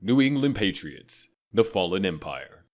New England Patriots, the fallen empire.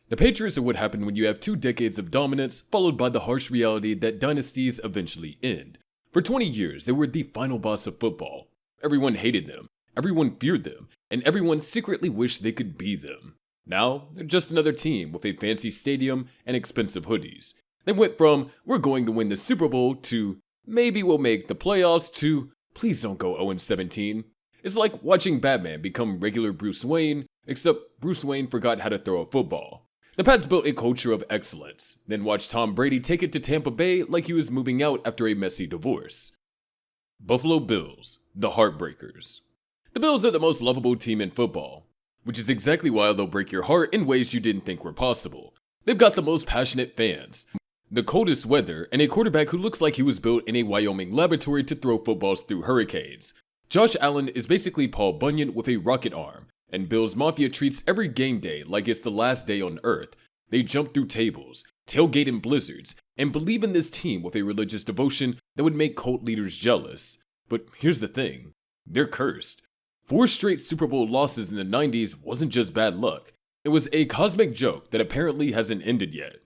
The Patriots are what happened when you have 2 decades of dominance followed by the harsh reality that dynasties eventually end. For 20 years, they were the final boss of football. Everyone hated them, everyone feared them, and everyone secretly wished they could be them. Now, they're just another team with a fancy stadium and expensive hoodies. They went from, we're going to win the Super Bowl, to, maybe we'll make the playoffs, to, please don't go 0-17. It's like watching Batman become regular Bruce Wayne, except Bruce Wayne forgot how to throw a football. The Pats built a culture of excellence, then watched Tom Brady take it to Tampa Bay like he was moving out after a messy divorce. Buffalo Bills, the Heartbreakers. The Bills are the most lovable team in football, which is exactly why they'll break your heart in ways you didn't think were possible. They've got the most passionate fans, the coldest weather, and a quarterback who looks like he was built in a Wyoming laboratory to throw footballs through hurricanes. Josh Allen is basically Paul Bunyan with a rocket arm, and Bills Mafia treats every game day like it's the last day on Earth. They jump through tables, tailgate in blizzards, and believe in this team with a religious devotion that would make cult leaders jealous. But here's the thing, they're cursed. 4 straight Super Bowl losses in the 90s wasn't just bad luck. It was a cosmic joke that apparently hasn't ended yet.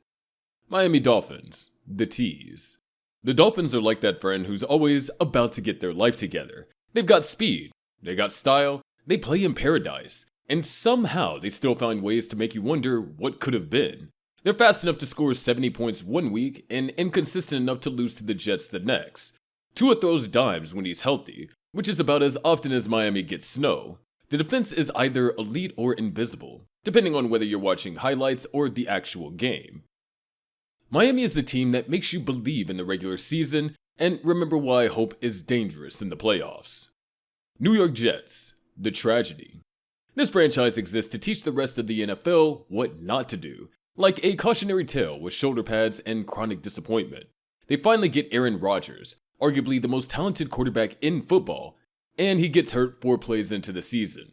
Miami Dolphins, the tease. The Dolphins are like that friend who's always about to get their life together. They've got speed, they got style, they play in paradise, and somehow they still find ways to make you wonder what could have been. They're fast enough to score 70 points one week and inconsistent enough to lose to the Jets the next. Tua throws dimes when he's healthy, which is about as often as Miami gets snow. The defense is either elite or invisible, depending on whether you're watching highlights or the actual game. Miami is the team that makes you believe in the regular season and remember why hope is dangerous in the playoffs. New York Jets, the tragedy. This franchise exists to teach the rest of the NFL what not to do, like a cautionary tale with shoulder pads and chronic disappointment. They finally get Aaron Rodgers, arguably the most talented quarterback in football, and he gets hurt 4 plays into the season.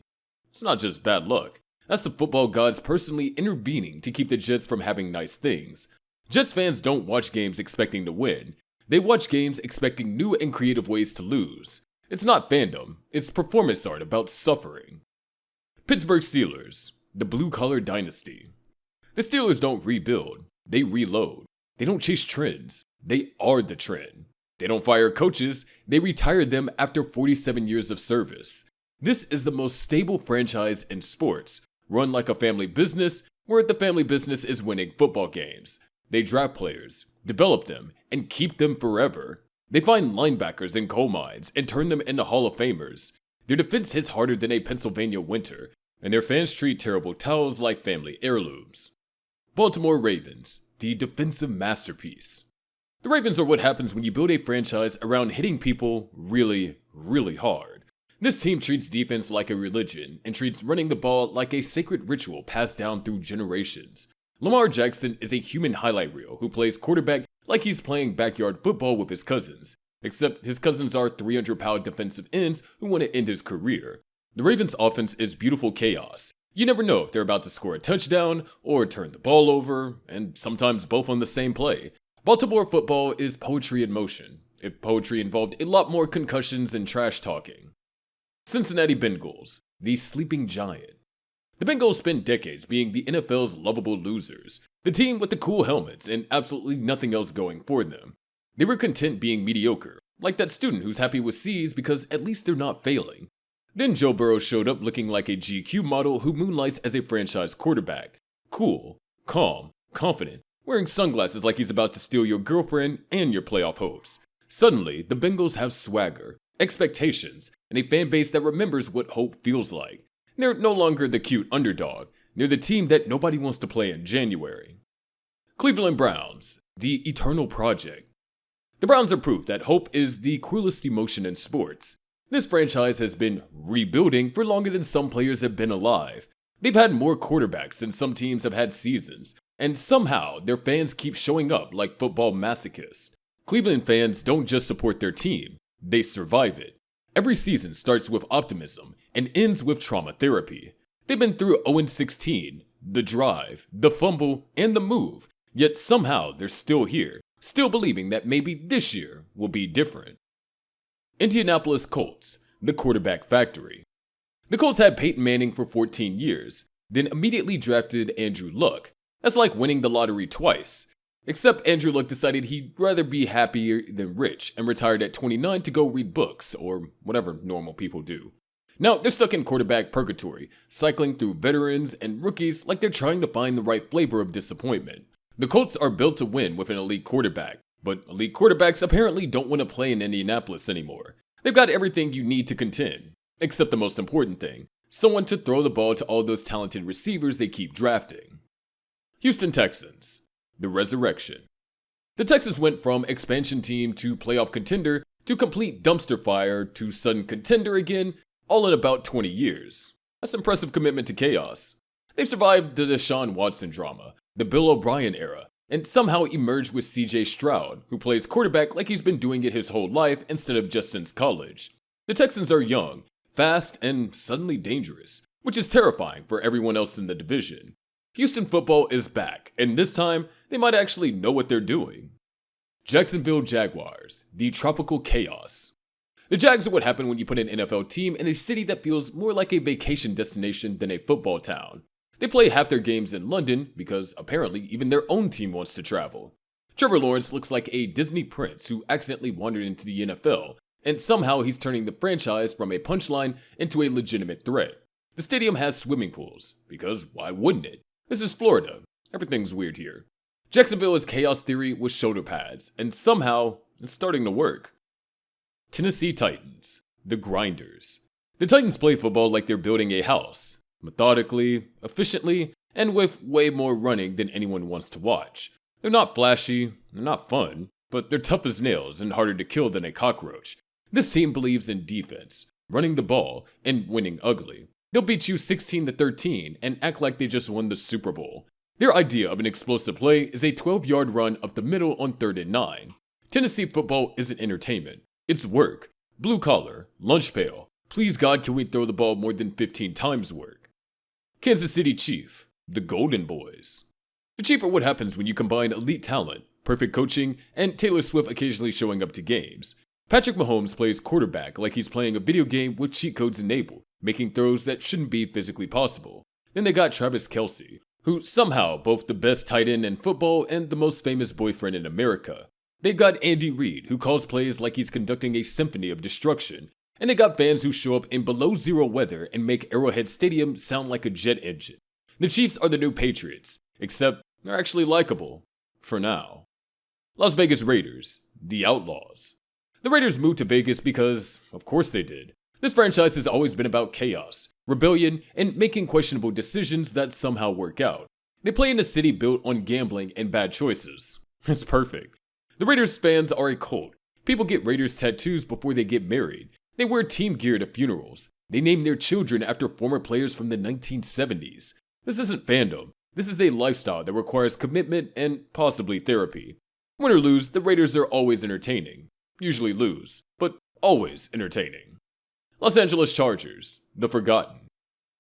It's not just bad luck, that's the football gods personally intervening to keep the Jets from having nice things. Jets fans don't watch games expecting to win. They watch games expecting new and creative ways to lose. It's not fandom, it's performance art about suffering. Pittsburgh Steelers, the blue-collar dynasty. The Steelers don't rebuild, they reload. They don't chase trends, they are the trend. They don't fire coaches, they retire them after 47 years of service. This is the most stable franchise in sports, run like a family business, where the family business is winning football games. They draft players, develop them, and keep them forever. They find linebackers in coal mines and turn them into Hall of Famers. Their defense hits harder than a Pennsylvania winter, and their fans treat terrible towels like family heirlooms. Baltimore Ravens, the defensive masterpiece. The Ravens are what happens when you build a franchise around hitting people really, really hard. This team treats defense like a religion and treats running the ball like a sacred ritual passed down through generations. Lamar Jackson is a human highlight reel who plays quarterback like he's playing backyard football with his cousins, except his cousins are 300-pound defensive ends who want to end his career. The Ravens' offense is beautiful chaos. You never know if they're about to score a touchdown or turn the ball over, and sometimes both on the same play. Baltimore football is poetry in motion, if poetry involved a lot more concussions and trash talking. Cincinnati Bengals, the sleeping giant. The Bengals spent decades being the NFL's lovable losers, the team with the cool helmets and absolutely nothing else going for them. They were content being mediocre, like that student who's happy with C's because at least they're not failing. Then Joe Burrow showed up looking like a GQ model who moonlights as a franchise quarterback. Cool, calm, confident, wearing sunglasses like he's about to steal your girlfriend and your playoff hopes. Suddenly, the Bengals have swagger, expectations, and a fan base that remembers what hope feels like. They're no longer the cute underdog. They're the team that nobody wants to play in January. Cleveland Browns, the eternal project. The Browns are proof that hope is the cruelest emotion in sports. This franchise has been rebuilding for longer than some players have been alive. They've had more quarterbacks than some teams have had seasons, and somehow their fans keep showing up like football masochists. Cleveland fans don't just support their team, they survive it. Every season starts with optimism and ends with trauma therapy. They've been through 0-16, the drive, the fumble, and the move, yet somehow they're still here, still believing that maybe this year will be different. Indianapolis Colts, the quarterback factory. The Colts had Peyton Manning for 14 years, then immediately drafted Andrew Luck. That's like winning the lottery twice. Except Andrew Luck decided he'd rather be happier than rich and retired at 29 to go read books, or whatever normal people do. Now they're stuck in quarterback purgatory, cycling through veterans and rookies like they're trying to find the right flavor of disappointment. The Colts are built to win with an elite quarterback, but elite quarterbacks apparently don't want to play in Indianapolis anymore. They've got everything you need to contend, except the most important thing, someone to throw the ball to all those talented receivers they keep drafting. Houston Texans. The resurrection. The Texans went from expansion team to playoff contender to complete dumpster fire to sudden contender again, all in about 20 years. That's impressive commitment to chaos. They've survived the Deshaun Watson drama, the Bill O'Brien era, and somehow emerged with CJ Stroud, who plays quarterback like he's been doing it his whole life instead of just since college. The Texans are young, fast, and suddenly dangerous, which is terrifying for everyone else in the division. Houston football is back, and this time, they might actually know what they're doing. Jacksonville Jaguars, the tropical chaos. The Jags are what happened when you put an NFL team in a city that feels more like a vacation destination than a football town. They play half their games in London because apparently even their own team wants to travel. Trevor Lawrence looks like a Disney prince who accidentally wandered into the NFL, and somehow he's turning the franchise from a punchline into a legitimate threat. The stadium has swimming pools, because why wouldn't it? This is Florida. Everything's weird here. Jacksonville is chaos theory with shoulder pads, and somehow it's starting to work. Tennessee Titans, the grinders. The Titans play football like they're building a house, methodically, efficiently, and with way more running than anyone wants to watch. They're not flashy, they're not fun, but they're tough as nails and harder to kill than a cockroach. This team believes in defense, running the ball, and winning ugly. They'll beat you 16-13 and act like they just won the Super Bowl. Their idea of an explosive play is a 12-yard run up the middle on 3rd and 9. Tennessee football isn't entertainment. It's work. Blue collar, lunch pail. Please God, can we throw the ball more than 15 times work? Kansas City Chief, the Golden Boys. The Chief are what happens when you combine elite talent, perfect coaching, and Taylor Swift occasionally showing up to games. Patrick Mahomes plays quarterback like he's playing a video game with cheat codes enabled, making throws that shouldn't be physically possible. Then they got Travis Kelce, who's somehow both the best tight end in football and the most famous boyfriend in America. They got Andy Reid, who calls plays like he's conducting a symphony of destruction. And they got fans who show up in below zero weather and make Arrowhead Stadium sound like a jet engine. The Chiefs are the new Patriots, except they're actually likable. For now. Las Vegas Raiders, the Outlaws. The Raiders moved to Vegas because, of course they did. This franchise has always been about chaos, rebellion, and making questionable decisions that somehow work out. They play in a city built on gambling and bad choices. It's perfect. The Raiders fans are a cult. People get Raiders tattoos before they get married. They wear team gear to funerals. They name their children after former players from the 1970s. This isn't fandom. This is a lifestyle that requires commitment and possibly therapy. Win or lose, the Raiders are always entertaining. Usually lose, but always entertaining. Los Angeles Chargers, the Forgotten.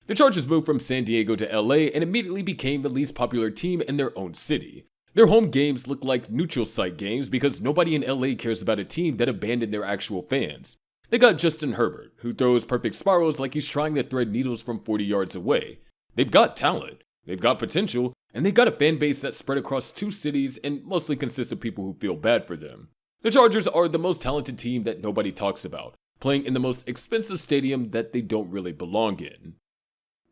The Chargers moved from San Diego to LA and immediately became the least popular team in their own city. Their home games look like neutral site games because nobody in LA cares about a team that abandoned their actual fans. They got Justin Herbert, who throws perfect spirals like he's trying to thread needles from 40 yards away. They've got talent, they've got potential, and they've got a fan base that's spread across 2 cities and mostly consists of people who feel bad for them. The Chargers are the most talented team that nobody talks about, playing in the most expensive stadium that they don't really belong in.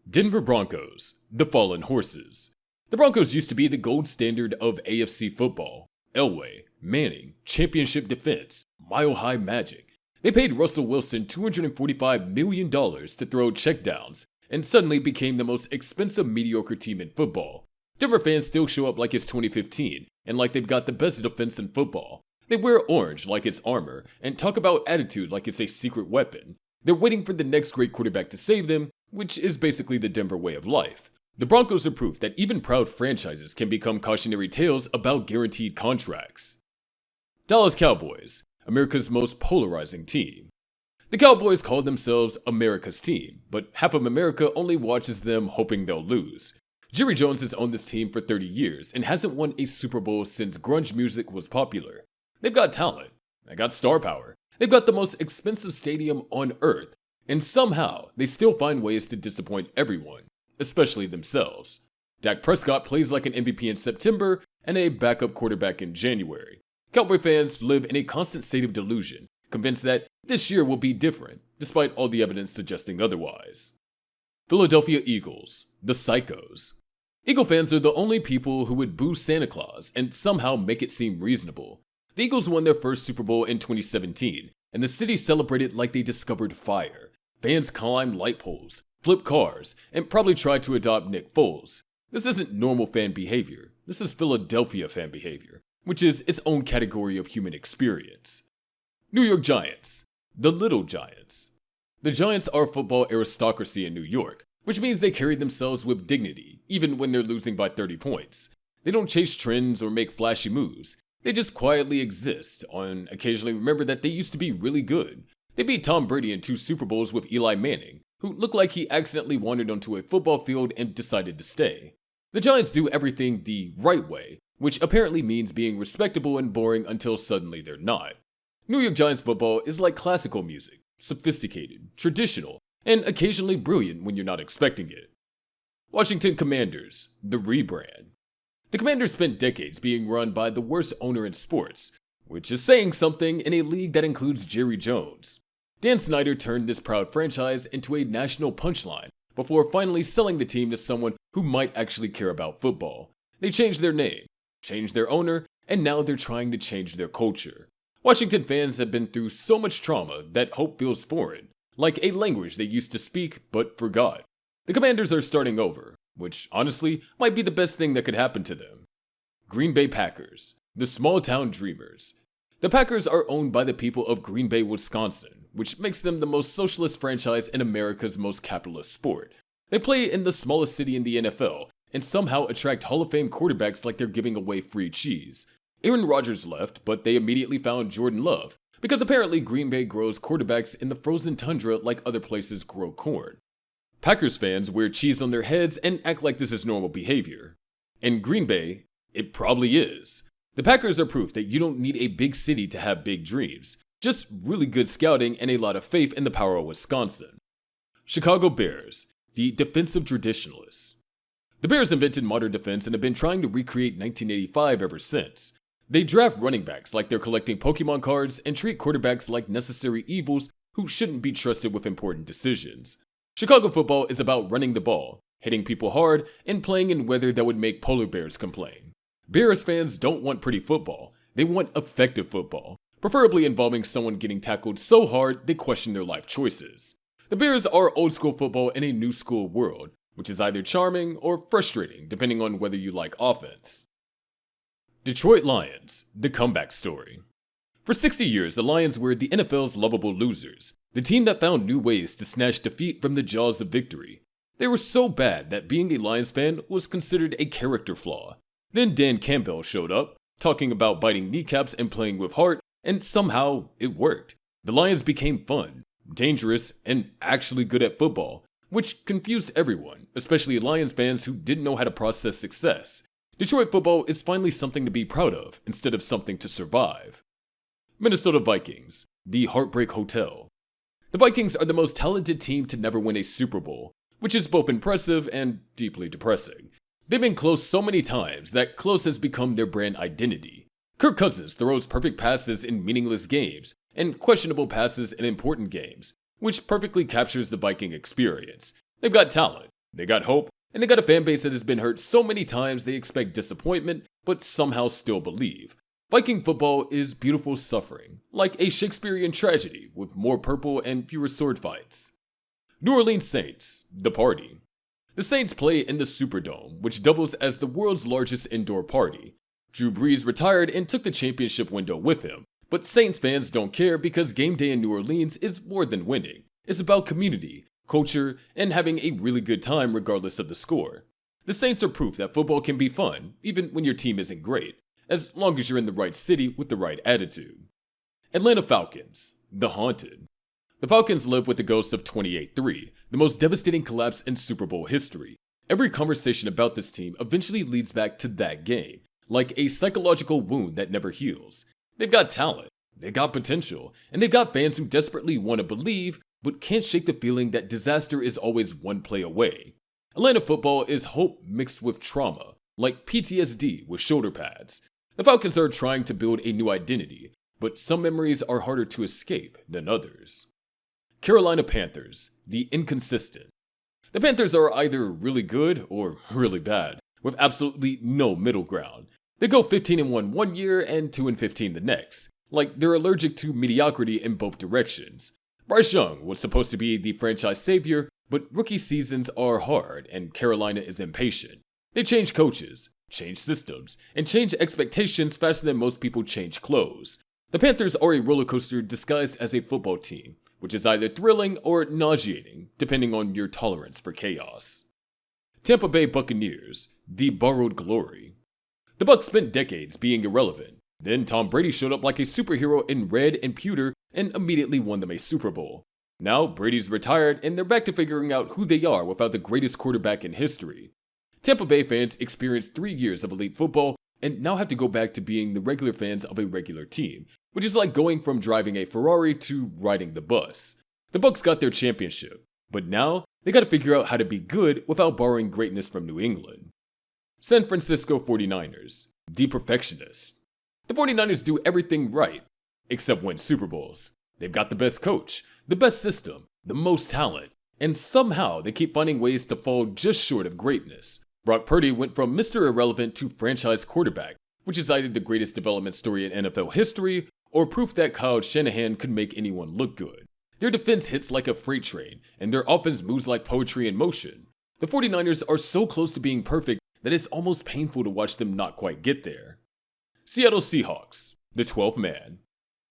Denver Broncos, the Fallen Horses. The Broncos used to be the gold standard of AFC football. Elway, Manning, championship defense, mile-high magic. They paid Russell Wilson $245 million to throw checkdowns and suddenly became the most expensive mediocre team in football. Denver fans still show up like it's 2015 and like they've got the best defense in football. They wear orange like it's armor and talk about attitude like it's a secret weapon. They're waiting for the next great quarterback to save them, which is basically the Denver way of life. The Broncos are proof that even proud franchises can become cautionary tales about guaranteed contracts. Dallas Cowboys, America's most polarizing team. The Cowboys call themselves America's team, but half of America only watches them hoping they'll lose. Jerry Jones has owned this team for 30 years and hasn't won a Super Bowl since grunge music was popular. They've got talent, they got star power, they've got the most expensive stadium on earth, And somehow, they still find ways to disappoint everyone, especially themselves. Dak Prescott plays like an MVP in September and a backup quarterback in January. Cowboy fans live in a constant state of delusion, convinced that this year will be different, despite all the evidence suggesting otherwise. Philadelphia Eagles, the Psychos. Eagle fans are the only people who would boo Santa Claus and somehow make it seem reasonable. The Eagles won their first Super Bowl in 2017, and the city celebrated like they discovered fire. Fans climbed light poles, flipped cars, and probably tried to adopt Nick Foles. This isn't normal fan behavior. This is Philadelphia fan behavior, which is its own category of human experience. New York Giants, the Little Giants. The Giants are football aristocracy in New York, which means they carry themselves with dignity, even when they're losing by 30 points. They don't chase trends or make flashy moves. They just quietly exist, and occasionally remember that they used to be really good. They beat Tom Brady in 2 Super Bowls with Eli Manning, who looked like he accidentally wandered onto a football field and decided to stay. The Giants do everything the right way, which apparently means being respectable and boring until suddenly they're not. New York Giants football is like classical music, sophisticated, traditional, and occasionally brilliant when you're not expecting it. Washington Commanders, the rebrand. The Commanders spent decades being run by the worst owner in sports, which is saying something in a league that includes Jerry Jones. Dan Snyder turned this proud franchise into a national punchline before finally selling the team to someone who might actually care about football. They changed their name, changed their owner, and now they're trying to change their culture. Washington fans have been through so much trauma that hope feels foreign, like a language they used to speak but forgot. The Commanders are starting over, which honestly might be the best thing that could happen to them. Green Bay Packers, the small town dreamers. The Packers are owned by the people of Green Bay, Wisconsin, which makes them the most socialist franchise in America's most capitalist sport. They play in the smallest city in the NFL and somehow attract Hall of Fame quarterbacks like they're giving away free cheese. Aaron Rodgers left, but they immediately found Jordan Love, because apparently Green Bay grows quarterbacks in the frozen tundra like other places grow corn. Packers fans wear cheese on their heads and act like this is normal behavior. In Green Bay, it probably is. The Packers are proof that you don't need a big city to have big dreams, just really good scouting and a lot of faith in the power of Wisconsin. Chicago Bears, the defensive traditionalists. The Bears invented modern defense and have been trying to recreate 1985 ever since. They draft running backs like they're collecting Pokemon cards and treat quarterbacks like necessary evils who shouldn't be trusted with important decisions. Chicago football is about running the ball, hitting people hard, and playing in weather that would make polar bears complain. Bears fans don't want pretty football, they want effective football, preferably involving someone getting tackled so hard they question their life choices. The Bears are old school football in a new school world, which is either charming or frustrating depending on whether you like offense. Detroit Lions, the comeback story. For 60 years, the Lions were the NFL's lovable losers, the team that found new ways to snatch defeat from the jaws of victory. They were so bad that being a Lions fan was considered a character flaw. Then Dan Campbell showed up, talking about biting kneecaps and playing with heart, and somehow it worked. The Lions became fun, dangerous, and actually good at football, which confused everyone, especially Lions fans who didn't know how to process success. Detroit football is finally something to be proud of instead of something to survive. Minnesota Vikings, the Heartbreak Hotel. The Vikings are the most talented team to never win a Super Bowl, which is both impressive and deeply depressing. They've been close so many times that close has become their brand identity. Kirk Cousins throws perfect passes in meaningless games and questionable passes in important games, which perfectly captures the Viking experience. They've got talent, they got hope, and they got a fan base that has been hurt so many times they expect disappointment, but somehow still believe. Viking football is beautiful suffering, like a Shakespearean tragedy with more purple and fewer sword fights. New Orleans Saints, the party. The Saints play in the Superdome, which doubles as the world's largest indoor party. Drew Brees retired and took the championship window with him, but Saints fans don't care because game day in New Orleans is more than winning. It's about community, culture, and having a really good time regardless of the score. The Saints are proof that football can be fun, even when your team isn't great, as long as you're in the right city with the right attitude. Atlanta Falcons, the haunted. The Falcons live with the ghost of 28-3, the most devastating collapse in Super Bowl history. Every conversation about this team eventually leads back to that game, like a psychological wound that never heals. They've got talent, they've got potential, and they've got fans who desperately want to believe, but can't shake the feeling that disaster is always one play away. Atlanta football is hope mixed with trauma, like PTSD with shoulder pads. The Falcons are trying to build a new identity, but some memories are harder to escape than others. Carolina Panthers, the inconsistent. The Panthers are either really good or really bad, with absolutely no middle ground. They go 15-1 one year and 2-15 the next, like they're allergic to mediocrity in both directions. Bryce Young was supposed to be the franchise savior, but rookie seasons are hard and Carolina is impatient. They change coaches, change systems, and change expectations faster than most people change clothes. The Panthers are a roller coaster disguised as a football team, which is either thrilling or nauseating, depending on your tolerance for chaos. Tampa Bay Buccaneers, the borrowed glory. The Bucs spent decades being irrelevant. Then Tom Brady showed up like a superhero in red and pewter and immediately won them a Super Bowl. Now Brady's retired and they're back to figuring out who they are without the greatest quarterback in history. Tampa Bay fans experienced 3 years of elite football and now have to go back to being the regular fans of a regular team, which is like going from driving a Ferrari to riding the bus. The Bucs got their championship, but now they got to figure out how to be good without borrowing greatness from New England. San Francisco 49ers, the perfectionists. The 49ers do everything right, except win Super Bowls. They've got the best coach, the best system, the most talent, and somehow they keep finding ways to fall just short of greatness. Brock Purdy went from Mr. Irrelevant to franchise quarterback, which is either the greatest development story in NFL history or proof that Kyle Shanahan could make anyone look good. Their defense hits like a freight train, and their offense moves like poetry in motion. The 49ers are so close to being perfect that it's almost painful to watch them not quite get there. Seattle Seahawks, the 12th man.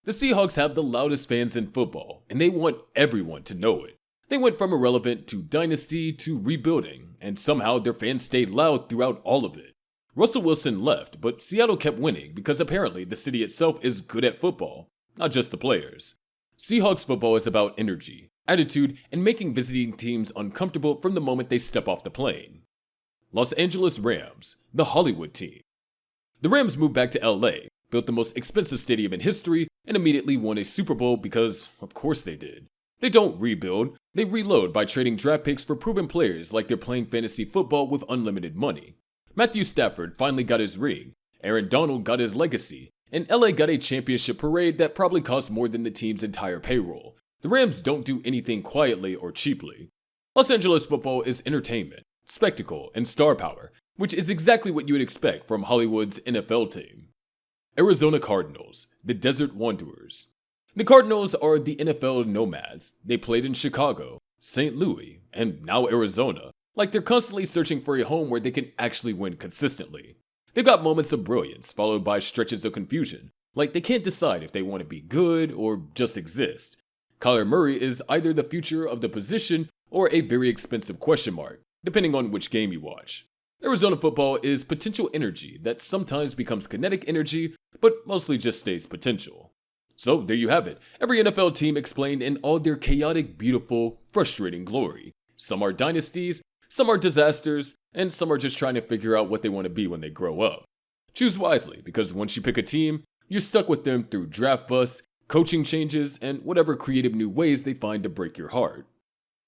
The Seahawks have the loudest fans in football, and they want everyone to know it. They went from irrelevant to dynasty to rebuilding, and somehow their fans stayed loud throughout all of it. Russell Wilson left, but Seattle kept winning because apparently the city itself is good at football, not just the players. Seahawks football is about energy, attitude, and making visiting teams uncomfortable from the moment they step off the plane. Los Angeles Rams, the Hollywood team. The Rams moved back to LA, built the most expensive stadium in history, and immediately won a Super Bowl because, of course they did. They don't rebuild, they reload by trading draft picks for proven players like they're playing fantasy football with unlimited money. Matthew Stafford finally got his ring, Aaron Donald got his legacy, and LA got a championship parade that probably cost more than the team's entire payroll. The Rams don't do anything quietly or cheaply. Los Angeles football is entertainment, spectacle, and star power, which is exactly what you would expect from Hollywood's NFL team. Arizona Cardinals, the Desert Wanderers. The Cardinals are the NFL nomads. They played in Chicago, St. Louis, and now Arizona, like they're constantly searching for a home where they can actually win consistently. They've got moments of brilliance followed by stretches of confusion, like they can't decide if they want to be good or just exist. Kyler Murray is either the future of the position or a very expensive question mark, depending on which game you watch. Arizona football is potential energy that sometimes becomes kinetic energy, but mostly just stays potential. So there you have it, every NFL team explained in all their chaotic, beautiful, frustrating glory. Some are dynasties, some are disasters, and some are just trying to figure out what they want to be when they grow up. Choose wisely, because once you pick a team, you're stuck with them through draft busts, coaching changes, and whatever creative new ways they find to break your heart.